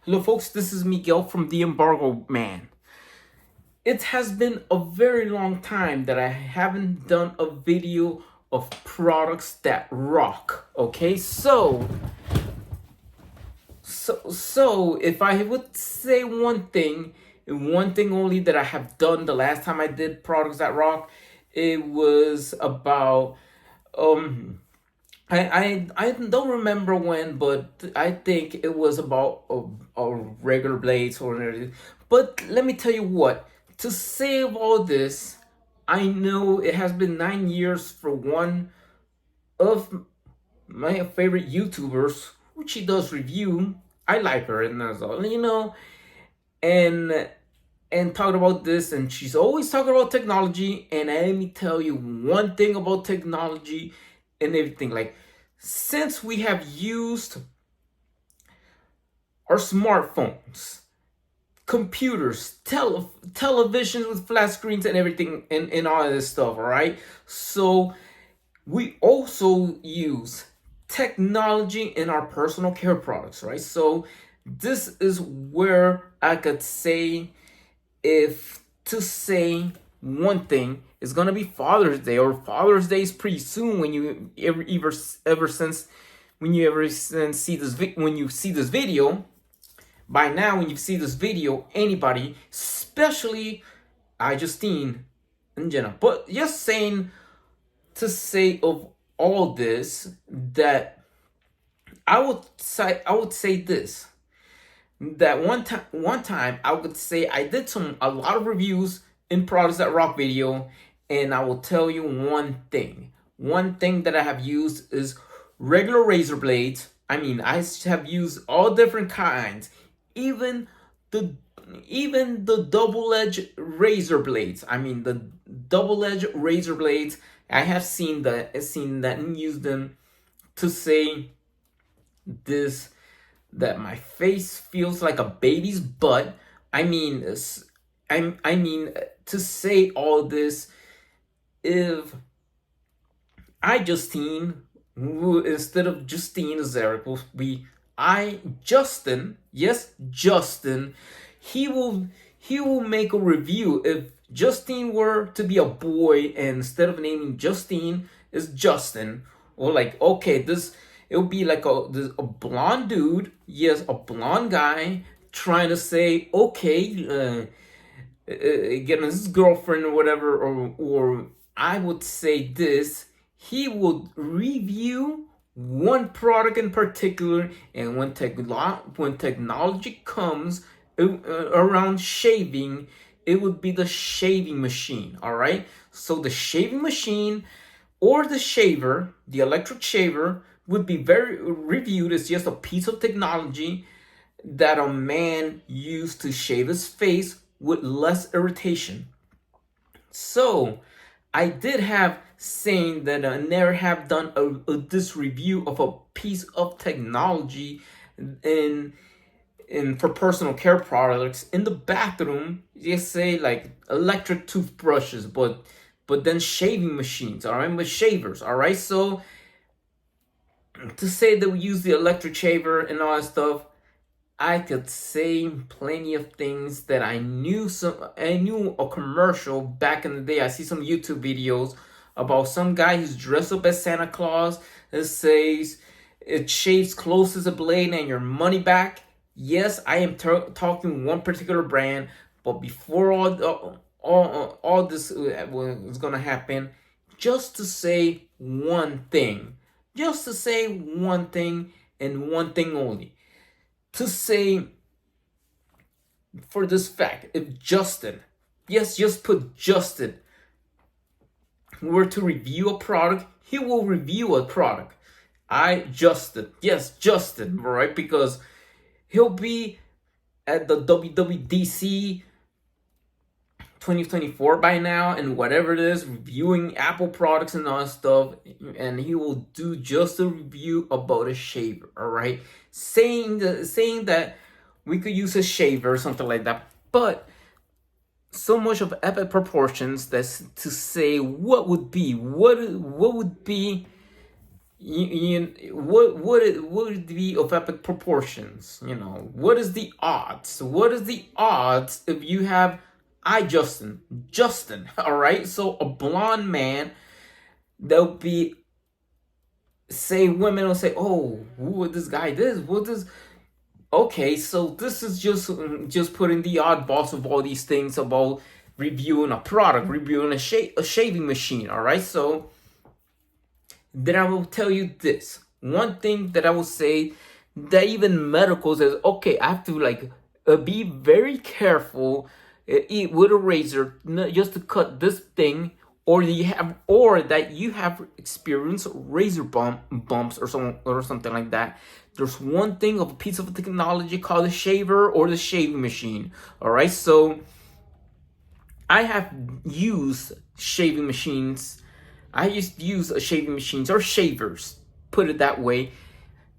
Hello folks, this is Miguel from The Embargo Man. It has been a very long time that I haven't done a video of products that rock. Okay, so if I would say one thing, and one thing only that I have done the last time I did products that rock, it was about I don't remember when, but I think it was about a regular blades or anything. But let me tell you what, to save all this, I know it has been 9 years for one of my favorite YouTubers, which she does review. I like her, and that's all, and talking about this, and she's always talking about technology. And let me tell you one thing about technology and everything. Like, since we have used our smartphones, computers, televisions with flat screens and everything, and all of this stuff, all right? So we also use technology in our personal care products, right? So this is where I could say, if to say one thing, is gonna be Father's Day, or Father's Day is pretty soon. When you ever since when you ever since see this when you see this video, by now when you see this video, anybody, especially iJustine and Jenna, but just saying, to say of all this, that I would say this, that one time I would say I did a lot of reviews in products that rock video, and I will tell you one thing. One thing that I have used is regular razor blades. I mean, I have used all different kinds, even the double-edged razor blades. I mean, the double-edged razor blades. I have seen that and used them to say this, that my face feels like a baby's butt. I mean, I mean, to say all this, if iJustine, instead of Justine as Eric, will be iJustin. Yes, Justin. He will make a review. If Justine were to be a boy, and instead of naming Justine is Justin, or like, okay, this, it would be like a blonde dude, yes, a blonde guy trying to say, okay, getting his girlfriend or whatever, or I would say this, he would review one product in particular. And when technology comes around shaving, it would be the shaving machine. All right, so the shaving machine, or the shaver, the electric shaver, would be very reviewed as just a piece of technology that a man used to shave his face with less irritation. So I did have saying that I never have done this review of a piece of technology in for personal care products in the bathroom. Just say like electric toothbrushes, but then shaving machines, all right, with shavers, all right. So to say that we use the electric shaver and all that stuff, I could say plenty of things that I knew. I knew a commercial back in the day. I see some YouTube videos about some guy who's dressed up as Santa Claus that says it shaves close as a blade and your money back. Yes, I am talking one particular brand, but before all this was gonna happen, just to say one thing, and one thing only, to say, for this fact, if Justin, yes, just put Justin, were to review a product, he will review a product. iJustin, yes, Justin, right? Because he'll be at the WWDC 2024 by now, and whatever it is, reviewing Apple products and all that stuff, and he will do just a review about a shaver, all right, saying that we could use a shaver or something like that. But so much of epic proportions, that's to say what would be what would be of epic proportions? You know, what is the odds? What is the odds if you have Justin, all right? So a blonde man, they'll be say women will say, "Oh, who this guy? What this?" Okay, so this is just putting the oddballs of all these things about reviewing a product, reviewing a shaving machine. All right, so then I will tell you this one thing that I will say that even medical says, okay, I have to like be very careful with a razor just to cut this thing, or that you have experienced razor bumps or something like that. There's one thing of a piece of technology called the shaver or the shaving machine. All right, so I have used shaving machines. I used to use shaving machines or shavers, put it that way.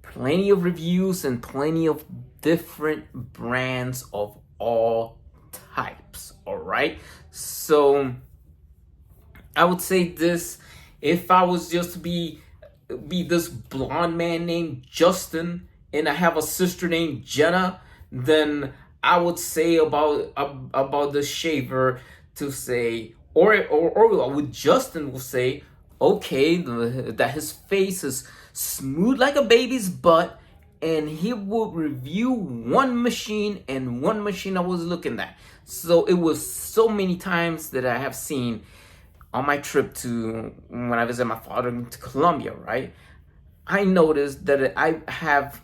Plenty of reviews and plenty of different brands of all types. All right, so I would say this: if I was just to be this blonde man named Justin, and I have a sister named Jenna, then I would say about the shaver to say, or with Justin will say, okay, that his face is smooth like a baby's butt, and he will review one machine and one machine I was looking at. So it was so many times that I have seen on my trip to when I visited my father to Colombia, right? I noticed that I have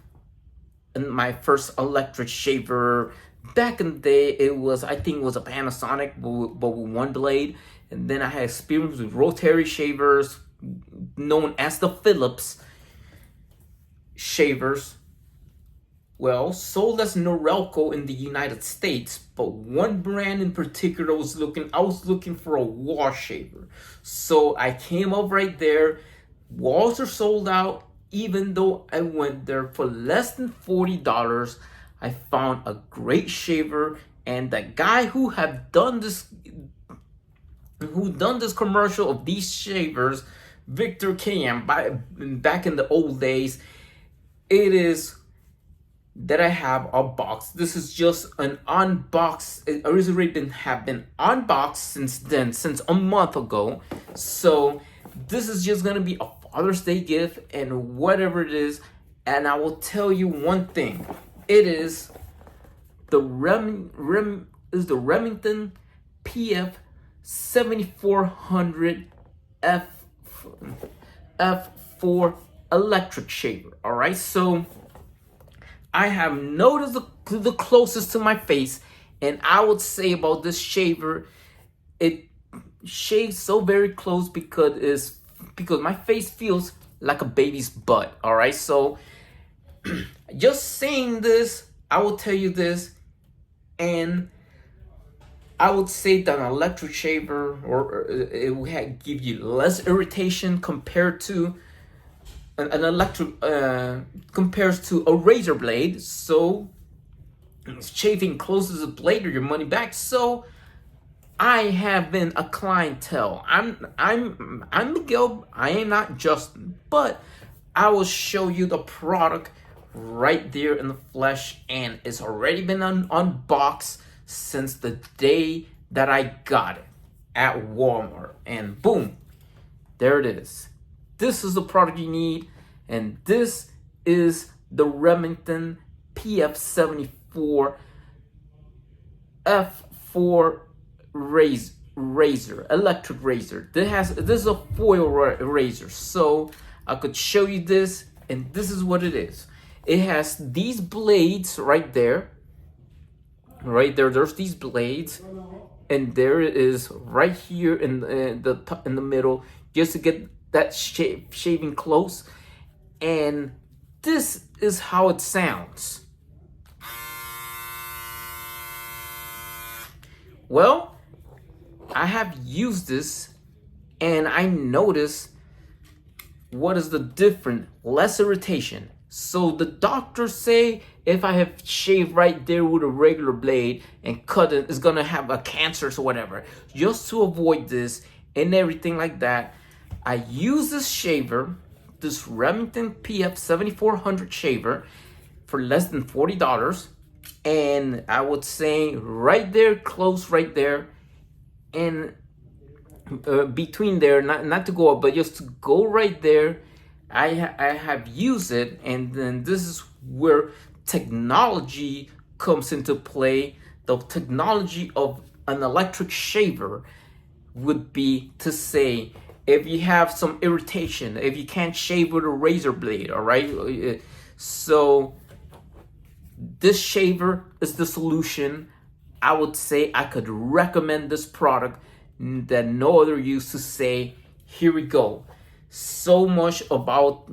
my first electric shaver. Back in the day, I think it was a Panasonic, but with one blade. And then I had experience with rotary shavers, known as the Phillips shavers. Well, sold as Norelco in the United States, but one brand in particular I was looking for a wall shaver. So I came up right there. Walls are sold out. Even though I went there for less than $40, I found a great shaver, and the guy who done this commercial of these shavers, Victor KM, back in the old days, it is that I have a box. This is just an unboxed. It already been unboxed since a month ago. So this is just gonna be a Father's Day gift and whatever it is. And I will tell you one thing: it is the Remington PF7400 F4 Electric shaver. All right, so I have noticed the closest to my face, and I would say about this shaver, it shaves so very close because my face feels like a baby's butt. All right, so just saying this, I will tell you this, and I would say that an electric shaver it will give you less irritation compared to an electric compares to a razor blade. So shaving closes the blade or your money back. So I have been a clientele. I'm Miguel. I am not Justin, but I will show you the product right there in the flesh, and it's already been unboxed since the day that I got it at Walmart, and boom, there it is. This is the product you need, and this is the Remington PF74 F4 razor, electric razor. This is a foil razor, so I could show you this, and this is what it is. It has these blades right there. There's these blades, and there it is right here in the middle, just to get that shaving close. And this is how it sounds. Well, I have used this, and I notice what is the difference: less irritation. So the doctors say if I have shaved right there with a regular blade and cut it, it's gonna have a cancerous or whatever. Just to avoid this and everything like that, I use this shaver this Remington PF7400 shaver for less than $40. And I would say right there, close right there, and between there, not to go up, but just to go right there, I have used it. And then this is where technology comes into play. The technology of an electric shaver would be to say, if you have some irritation, if you can't shave with a razor blade, all right? So this shaver is the solution. I would say I could recommend this product that no other use to say, here we go. So much about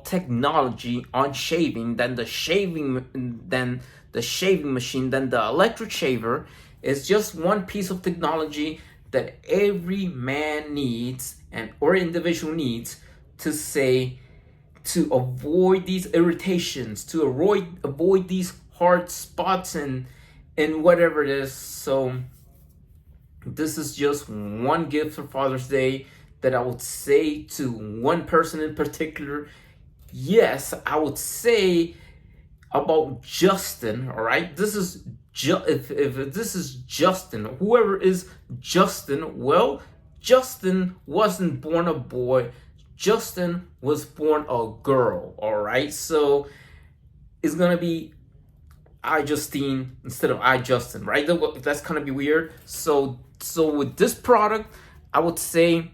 technology on shaving, than the shaving machine, than the electric shaver. Is just one piece of technology that every man needs, and or individual needs, to say, to avoid these irritations, to avoid these hard spots and whatever it is. So this is just one gift for Father's Day that I would say to one person in particular. Yes, I would say about Justin, all right? This is if this is Justin, whoever is Justin, well, Justin wasn't born a boy. Justin was born a girl, all right? So it's gonna be iJustine instead of iJustin, right? That's gonna be weird. So with this product, I would say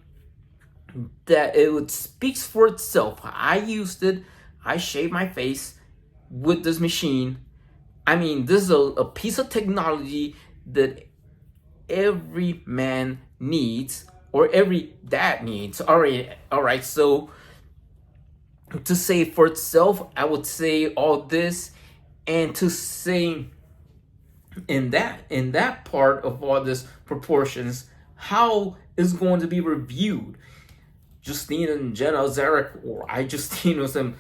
that it speaks for itself. I used it. I shaved my face with this machine. I mean, this is a piece of technology that every man needs, or every dad needs. All right. So to say for itself, I would say all this, and to say in that part of all this proportions, how is going to be reviewed. Justine and Jenna Zarek, or iJustine with them,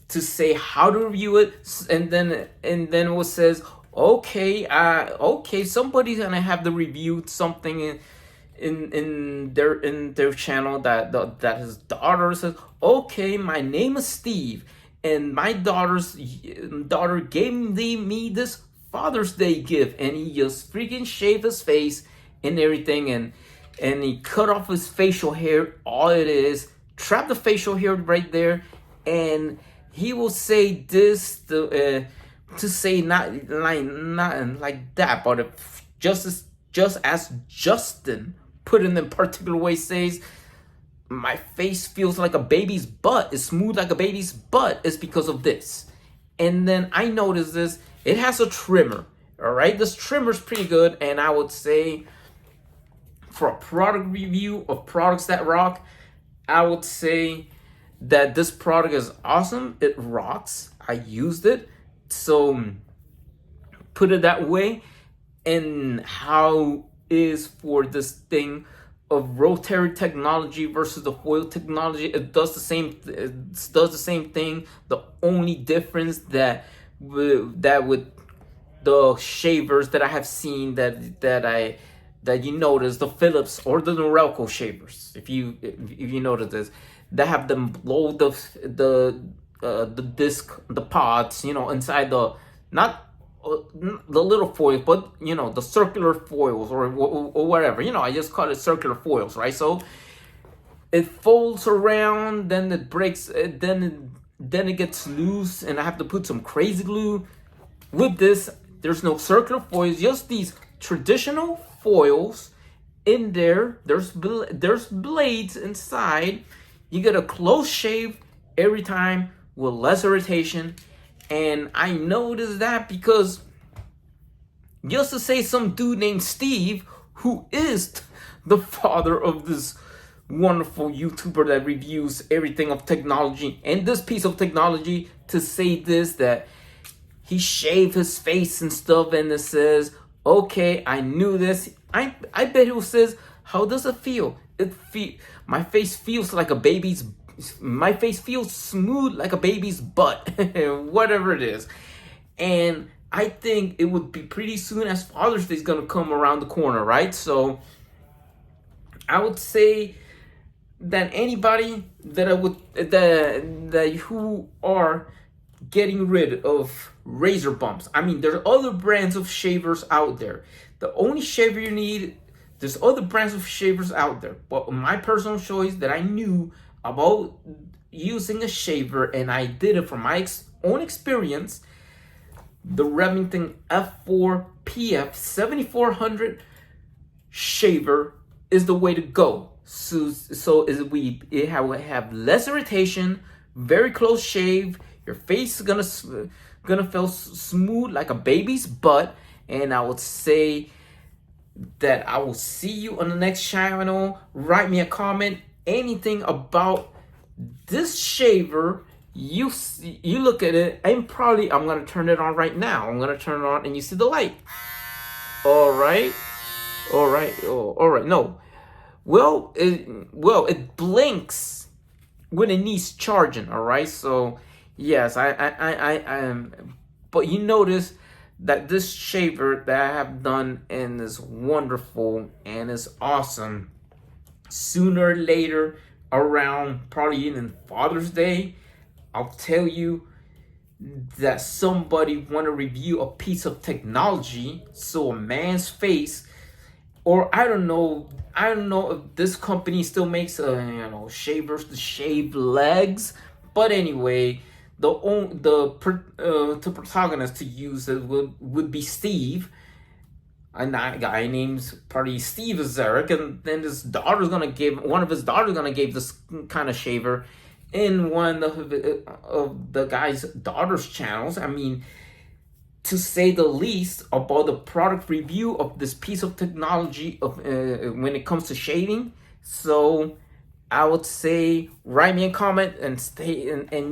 to say how to review it, and then it says, okay, somebody's gonna have to review something in their channel that his daughter says, okay, my name is Steve, and my daughter gave me this Father's Day gift, and he just freaking shaved his face and everything, and he cut off his facial hair. All it is, trap the facial hair right there, and he will say this to say not like that, but if just as Justin put in a particular way says, my face feels like a baby's butt, it's smooth like a baby's butt, it's because of this. And then I noticed this, it has a trimmer, all right? This trimmer's pretty good, and I would say for a product review of products that rock, I would say that this product is awesome. It rocks. I used it. So put it that way. And how is for this thing of rotary technology versus the foil technology? It does the same thing. The only difference that with the shavers that I have seen that you notice, the Philips or the Norelco shavers, if you notice this, that have them blow the disc, the pods, inside the, not the little foils, but the circular foils or whatever. I just call it circular foils, right? So it folds around, then it breaks, then it gets loose, and I have to put some crazy glue. With this, there's no circular foils, just these traditional foils in there. There's blades inside. You get a close shave every time with less irritation. And I noticed that because, just to say, some dude named Steve, who is the father of this wonderful YouTuber that reviews everything of technology, and this piece of technology, to say this, that he shaved his face and stuff, and it says, okay, I knew this. I bet he says, how does it feel? My face feels like a baby's. My face feels smooth like a baby's butt, whatever it is. And I think it would be pretty soon, as Father's Day is gonna come around the corner, right? So I would say than anybody that I would that who are getting rid of razor bumps. I mean, there are other brands of shavers out there. The only shaver you need, there's other brands of shavers out there. But my personal choice that I knew about using a shaver, and I did it from my own experience, the Remington F4 PF7400 shaver is the way to go. So it have less irritation, very close shave. Your face is gonna feel smooth like a baby's butt. And I would say that I will see you on the next channel. Write me a comment, anything about this shaver. You look at it, and probably I'm gonna turn it on right now. I'm gonna turn it on, and you see the light. All right. No, it blinks when it needs charging. All right. So yes, I am. But you notice that this shaver that I have done and is wonderful and is awesome. Sooner or later, around probably even Father's Day, I'll tell you that somebody want to review a piece of technology, so a man's face, or I don't know if this company still makes shavers to shave legs, but anyway, the protagonist to use it would be Steve, and that guy name's probably Steve Zarek, and then one of his daughters gonna give this kind of shaver in one of the guy's daughter's channels. I mean, to say the least, about the product review of this piece of technology of when it comes to shaving. So I would say write me a comment and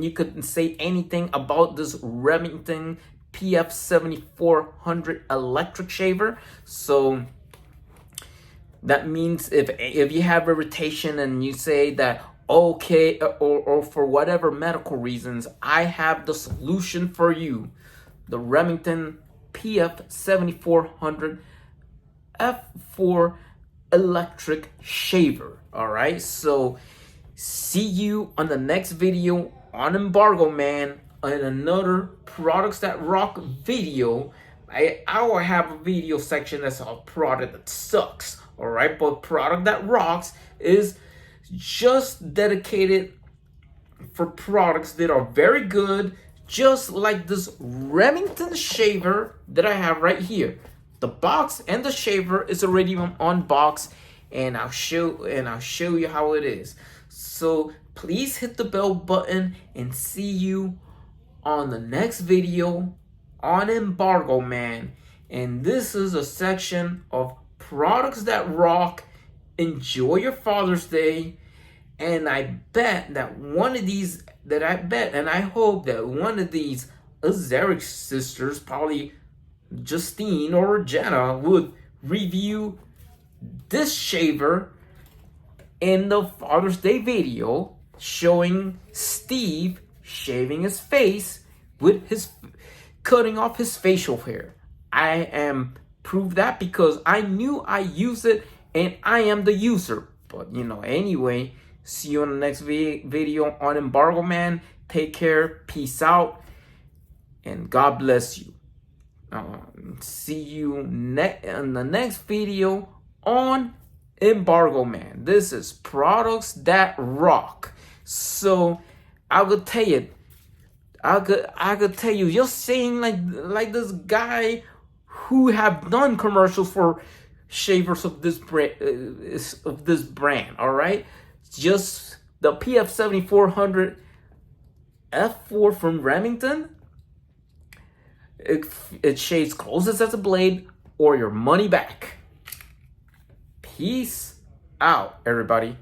you could say anything about this Remington PF7400 electric shaver. So that means if you have irritation and you say that, okay, or for whatever medical reasons, I have the solution for you. The Remington PF7400 F4 Electric shaver. All right. So see you on the next video on Embargo Man, and another Products That Rock video. I will have a video section that's a product that sucks. All right. But Product That Rocks is just dedicated for products that are very good, just like this Remington shaver that I have right here. The box and the shaver is already unboxed, and I'll show you how it is. So please hit the bell button and see you on the next video on Embargo Man. And this is a section of Products That Rock. Enjoy your Father's Day, and I bet that and I hope that one of these Azaric sisters, probably Justine or Jenna, would review this shaver in the Father's Day video, showing Steve shaving his face with his cutting off his facial hair. I am proved that because I knew I use it, and I am the user. But anyway, see you on the next video on Embargo Man. Take care, peace out, and God bless you. See you in the next video on Embargo Man. This is Products That Rock. So I could tell you, you're saying like this guy who have done commercials for shavers of this brand, all right? Just the PF7400 F4 from Remington. It shaves closest as a blade, or your money back. Peace out, everybody.